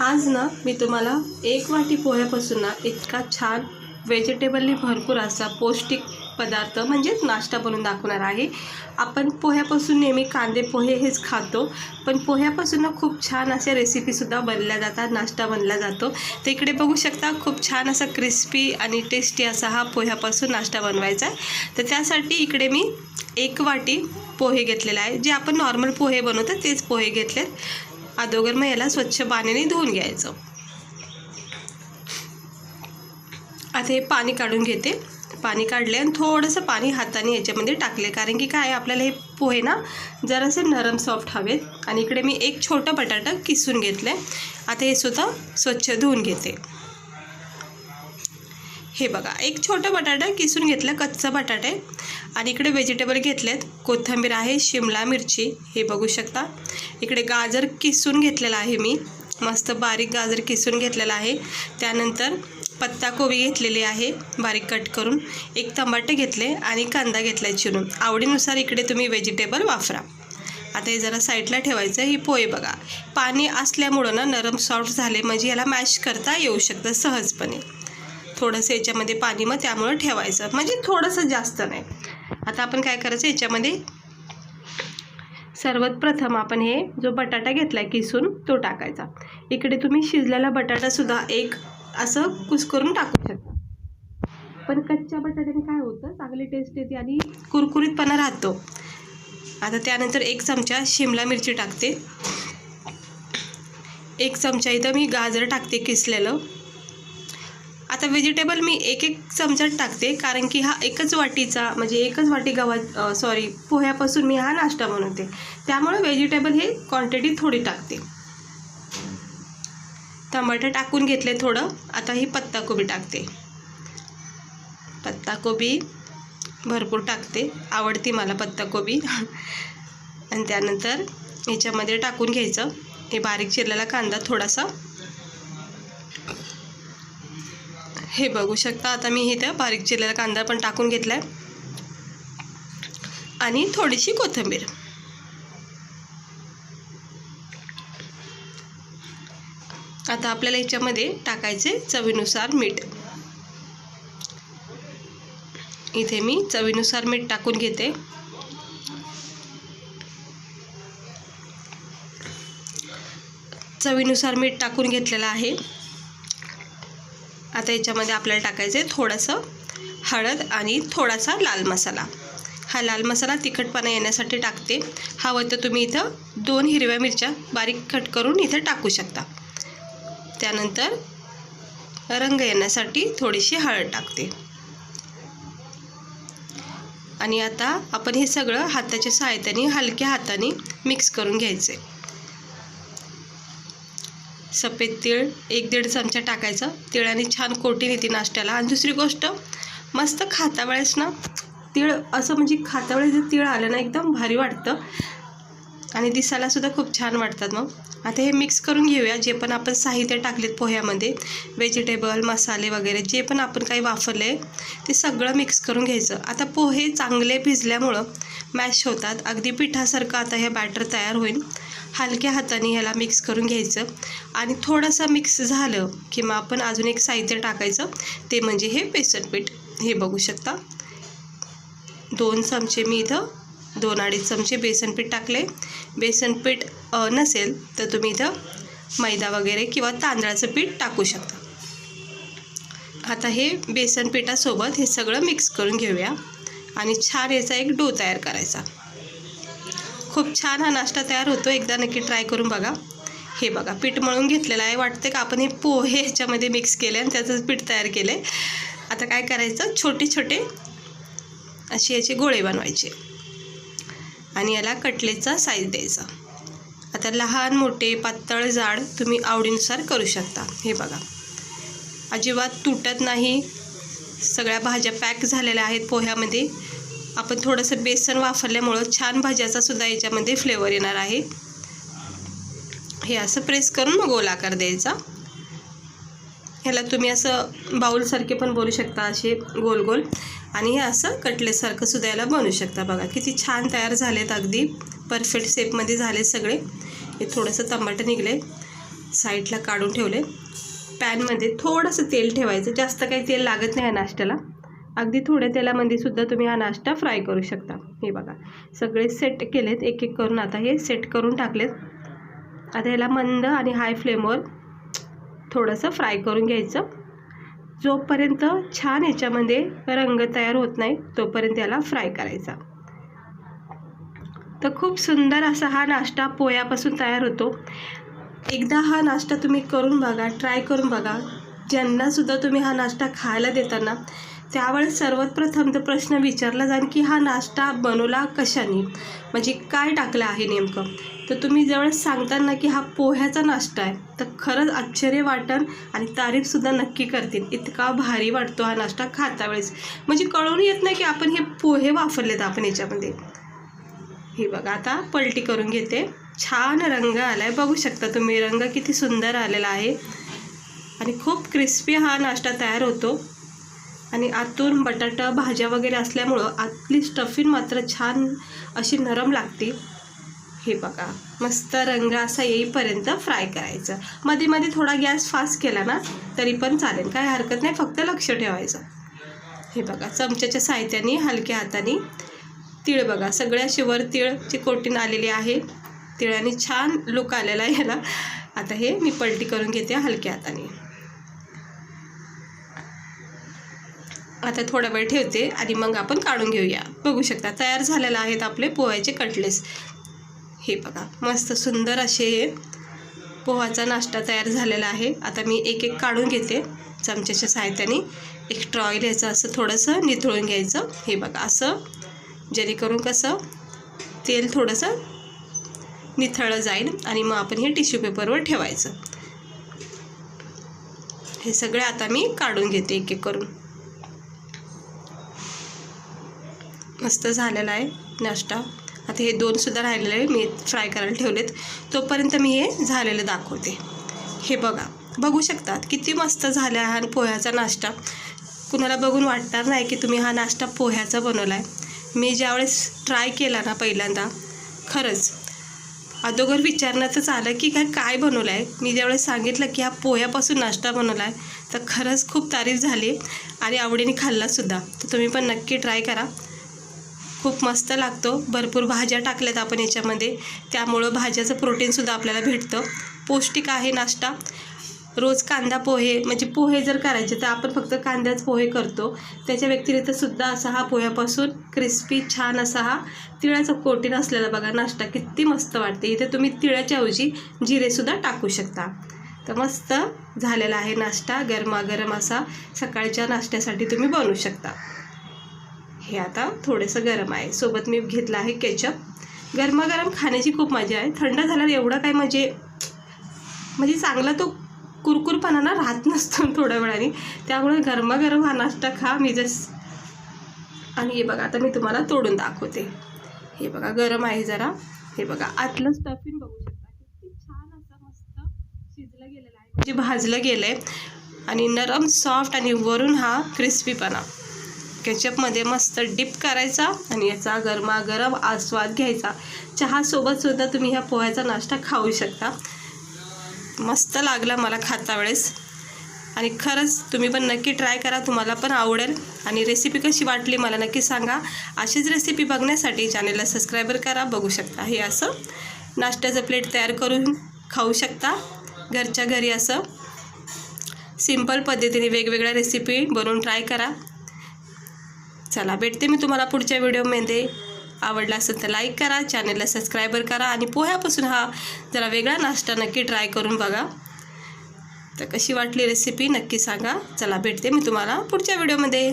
आज ना मी तुम्हाला एक वाटी पोह्यापासून ना इतका छान व्हेजिटेबलनी भरपूर असा पौष्टिक पदार्थ म्हणजेच नाश्ता बनवून दाखवणार आहे। आपण पोह्यापासून नेहमी कांदे पोहे हेच खातो, पण पोह्यापासून ना खूप छान अशा रेसिपीसुद्धा बनल्या जातात, नाश्ता बनला जातो। तर इकडे बघू शकता खूप छान असा क्रिस्पी आणि टेस्टी असा हा पोह्यापासून नाश्ता बनवायचा आहे। तर त्यासाठी इकडे मी एक वाटी पोहे घेतलेला आहे, जे आपण नॉर्मल पोहे बनवतो तेच पोहे घेतलेत। अगोदर मग याला स्वच्छ पाण्याने धुवून घ्यायचं। आता हे पाणी काढून घेते। पाणी काढले आणि थोडंसं पाणी हाताने याच्यामध्ये टाकले, कारण की काय आपल्याला हे पोहे ना जरासे नरम सॉफ्ट हवेत। आणि इकडे मी एक छोटा बटाटा किसून घेतले। आता हे सुद्धा स्वच्छ धुवून घेते। हे बघा, एक छोटा बटाटा किसून घेतला, कच्चा बटाटा आहे। आणि इकडे व्हेजिटेबल घेतलेत, कोथिंबीर आहे, शिमला मिरची हे बघू शकता। इकडे गाजर किसून घेतलेला आहे, मी मस्त बारीक गाजर किसून घेतलेला आहे। त्यानंतर पत्ताकोबी घेतलेली आहे बारीक कट करून, एक टमाटे घेतले आणि कांदा घेतला चिरून। आवडीनुसार इकडे तुम्ही व्हेजिटेबल वापरा। आता हे जरा साईडला ठेवायचं। ही पोहे बघा पाणी असल्यामुळं ना नरम सॉफ्ट झाले, म्हणजे याला मॅश करता येऊ शकतं सहजपणे। थोडंसं याच्यामध्ये पाणी मग त्यामुळं ठेवायचं, म्हणजे थोडंसं जास्त नाही। आता आपण काय करायचं, याच्यामध्ये सर्वात प्रथम आपण हे जो बटाटा घेतला किसून तो टाकायचा। इकडे तुम्ही शिजलेला बटाटासुद्धा एक असं कुस्करून टाकू शकता, पण कच्च्या बटाट्याने काय होतं चांगली टेस्ट येते आणि कुरकुरीतपणा राहतो। आता त्यानंतर एक चमचा शिमला मिरची टाकते, एक चमचा इथं मी गाजर टाकते किसलेलं। आता व्हेजिटेबल मी एक चमचा टाकते, कारण की हा एकच वाटीचा म्हणजे एकच वाटी पोह्यापासून मी हा नाश्ता बनवते, त्यामुळे व्हेजिटेबल हे क्वांटिटी थोडी टाकते। टमाटर टाकून घेतले थोडं। आता ही पत्ताकोबी टाकते, पत्ताकोबी भरपूर टाकते, आवडती मला पत्ताकोबी। आणि त्यानंतर याच्यामध्ये टाकून घ्यायचं हे बारीक चिरलेला कांदा थोडासा, हे बघू शकता। आता मी इथे बारीक चिरलेला कांदा पण टाकून घेतलाय आणि थोडीशी कोथिंबीर। आता आपल्याला याच्यामध्ये टाकायचे चवीनुसार मीठ। इथे मी चवीनुसार मीठ टाकून घेते। चवीनुसार मीठ टाकून घेतलेलं आहे। आता याच्यामध्ये आपल्याला टाकायचे थोडंसं हळद आणि थोडासा लाल मसाला। हा लाल मसाला तिखटपणा येण्यासाठी टाकते। हवं तर तुम्ही इथं 2 हिरव्या मिरच्या बारीक कट करून इथं टाकू शकता। त्यानंतर रंग येण्यासाठी थोडीशी हळद टाकते। आणि आता आपण हे सगळं हाताच्या सहाय्याने हलक्या हाताने मिक्स करून घ्यायचे। सफेद तीळ 1-1.5 चमचा टाकायचं, तिळाने छान कोटिंग येते नाश्त्याला। आणि दुसरी गोष्ट, मस्त खाता वेळेस ना तीळ असं म्हणजे खाता वेळेस जर तीळ आलं ना एकदम भारी वाटतं आणि दिसायला सुद्धा खूप छान वाटतात। मग आता हे मिक्स करून घेऊया। जे पण आपण साहित्य टाकलेत पोह्यामध्ये, व्हेजिटेबल मसाले वगैरे जे पण आपण काही वापरले ते सगळं मिक्स करून घ्यायचं। आता पोहे चांगले भिजल्यामुळं मॅश होतात, अगदी पिठासारखं आता हे बॅटर तयार होईल। हलक्या हाताने ह्याला मिक्स करून घ्यायचं आणि थोडंसं मिक्स झालं की मग आपण अजून एक साहित्य टाकायचं, ते म्हणजे हे बेसन पीठ। हे बघू शकता 2 चमचे मी इथं 2-2.5 चमचे बेसन पीठ टाकले। बेसन पीठ नसेल तर तुम्ही इथं मैदा वगैरे किंवा तांदळाचं पीठ टाकू शकता। आता हे बेसन पिठासोबत हे सगळं मिक्स करून घेऊया आणि छान याचा एक डो तयार करायचा। खूप छान हा नाश्ता तयार होतो, एकदा नक्की ट्राय करून बघा। हे बघा पीठ मळून घेतलेलं आहे, वाटतं का आपण हे पोहे ह्याच्यामध्ये मिक्स केले आणि त्याचंच पीठ तयार केले। आता काय करायचं, छोटे छोटे असे याचे गोळे बनवायचे आणि याला कटलेटचा साईज द्यायचा। आता लहान मोठे पातळ जाड तुम्ही आवडीनुसार करू शकता। हे बघा अजिबात तुटत नाही, सगळ्या भाज्या पॅक झालेल्या आहेत पोह्यामध्ये। आपण थोडंसं बेसन वापरल्यामुळं छान भाज्याचा सुद्धा याच्यामध्ये फ्लेवर येणार आहे। हे असं प्रेस करून मग गोलाकार द्यायचा। ह्याला तुम्ही असं बाउलसारखे पण बनवू शकता, असे गोल गोल, आणि हे असं कटलेटसारखं सुद्धा याला बनवू शकता। बघा किती छान तयार झालेत, अगदी परफेक्ट शेपमध्ये झाले सगळे। हे थोडंसं टमाटर निघले साईडला काढून ठेवले. पॅनमध्ये थोडंसं तेल ठेवायचं, जास्त काही तेल लागत नाही या नाश्त्याला. अगदी थोड्या तेलामध्ये सुद्धा तुम्ही हा नाश्ता फ्राय करू शकता. हे बघा सगळे सेट केलेत एक एक करून. आता हे सेट करून टाकलेत. आता याला मंद आणि हाय फ्लेमवर थोडंसं फ्राय करून घ्यायचं. जोपर्यंत छान याच्यामध्ये रंग तयार होत नाही तोपर्यंत याला फ्राय करायचा. तर खूप सुंदर असा हा नाश्ता पोह्यापासून तयार होतो. एकदा हा नाश्ता तुम्ही करून बघा, ट्राय करून बघा. ज्यांनासुद्धा तुम्ही हा नाश्ता खायला देताना त्यावेळेस सर्वात प्रथम तर प्रश्न विचारला जाईल की हा नाश्ता बनवला कशाने, म्हणजे काय टाकलं आहे नेमकं. तर तुम्ही ज्यावेळेस सांगताना की हा पोह्याचा नाश्ता आहे तर खरंच आश्चर्य वाटेल आणि तारीफसुद्धा नक्की करतील. इतका भारी वाटतो हा नाश्ता खाता वेळेस, म्हणजे कळून येत नाही की आपण हे पोहे वापरलेत आपण याच्यामध्ये. हे बघा आता पलटी करून घेते. छान रंग आला आहे, बघू शकता तुम्ही रंग किती सुंदर आलेला आहे आणि खूप क्रिस्पी हा नाश्ता तयार होतो. आणि आतून बटाटा भाज्या वगैरे असल्यामुळं आतली स्टफिंग मात्र छान अशी नरम लागते. हे बघा मस्त रंग असा येईपर्यंत फ्राय करायचं. मध्ये मध्ये थोडा गॅस फास्ट केला ना तरी पण चालेल, काय हरकत नाही, फक्त लक्ष ठेवायचं. हे बघा चमच्याच्या साहाय्याने हलक्या हाताने तीळ बघा सगळ्या शिवर तीळची कोटिंग आलेली आहे. तिळाने छान लुक आलेला आहे याला. आता हे मी पलटी करून घेते हलक्या हाताने. आता थोडा वेळ ठेवते आणि मग आपण काढून घेऊया. बघू शकता तयार झालेले आहेत आपले पोह्याचे कटलेट्स. हे बघा मस्त सुंदर असे हे पोहाचा नाश्ता तयार झालेला आहे. आता मी एक एक काढून घेते चमच्याच्या साहाय्याने. एक्स्ट्रा ऑइल याचं असं थोडंसं निथळून घ्यायचं. हे बघा असं, जेणेकरून कसं तेल थोडंसं निथळलं जाईल आणि मग आपण हे टिश्यू पेपरवर ठेवायचं. हे सगळे आता मी काढून घेते एक एक करून. मस्त झालेला आहे नाश्ता. आता हे दोनसुद्धा राहिलेले आहे, मी फ्राय करायला ठेवलेत. तोपर्यंत मी हे झालेलं दाखवते. हे बघा बघू शकतात किती मस्त झाला हा पोह्याचा नाश्ता. कुणाला बघून वाटणार नाही की तुम्ही हा नाश्ता पोह्याचा बनवला आहे. मी ज्यावेळेस ट्राय केला ना पहिल्यांदा खरंच अगोदर विचारण्यातच आलं की काय बनवलं आहे. मी ज्यावेळेस सांगितलं की हा पोह्यापासून नाश्ता बनवला आहे तर खरंच खूप तारीफ झाली आणि आवडीने खाल्लासुद्धा. तर तुम्ही पण नक्की ट्राय करा, खूप मस्त लागतो. भरपूर भाज्या टाकल्यात आपण याच्यामध्ये, त्यामुळं भाज्याचं प्रोटीनसुद्धा आपल्याला भेटतं. पौष्टिक आहे नाश्ता. रोज कांदा पोहे, म्हणजे पोहे जर करायचे तर आपण फक्त कांद्याच पोहे करतो. त्याच्या व्यतिरिक्तसुद्धा असा हा पोह्यापासून क्रिस्पी छान असा हा तिळाचं कोटिंग असलेला बघा नाश्ता किती मस्त वाटते. इथे तुम्ही तिळाच्या ऐवजी जिरेसुद्धा टाकू शकता. तर मस्त झालेला आहे नाश्ता. गरमागरम असा सकाळच्या नाश्त्यासाठी तुम्ही बनवू शकता. हे आता थोडंसं गरम आहे, सोबत मी घेतलं आहे केचप. गरमागरम खाण्याची खूप मजा आहे. थंड झाल्यावर एवढं काय म्हणजे चांगला तो कुरकुरपणा ना राहत नसतो थोड्या वेळाने. त्यामुळे गरमागरम हा नाश्ता खा मी आणि हे बघा आता मी तुम्हाला तोडून दाखवते. हे बघा गरम आहे जरा. हे बघा आतलं स्टफिंग बघू शकता किती छान असं मस्त शिजलं गेलेलं आहे, म्हणजे भाजलं गेलं आहे आणि नरम सॉफ्ट आणि वरून हा क्रिस्पीपणा. केचपमध्ये मस्त डिप करायचा आणि याचा गरमागरम आस्वाद घ्यायचा. चहासोबतसुद्धा तुम्ही ह्या पोह्याचा नाश्ता खाऊ शकता. मस्त लागला मला खाता वेळेस आणि खरंच तुम्ही पण नक्की ट्राय करा, तुम्हाला पण आवडेल. आणि रेसिपी कशी वाटली मला नक्की सांगा. अशीच रेसिपी बघण्यासाठी चॅनलला सबस्क्राईबर करा. बघू शकता हे असं नाश्त्याचं प्लेट तयार करून खाऊ शकता घरच्या घरी. असं सिंपल पद्धतीने वेगवेगळ्या रेसिपी बनवून ट्राय करा. चला भेटते मी तुम्हाला पुढच्या व्हिडिओमध्ये. आवडला असेल तर लाईक करा, चॅनलला सबस्क्राईबर करा आणि पोह्यापासून हा जरा वेगळा नाश्ता नक्की ट्राय करून बघा. तर कशी वाटली रेसिपी नक्की सांगा. चला भेटते मी तुम्हाला पुढच्या व्हिडिओमध्ये.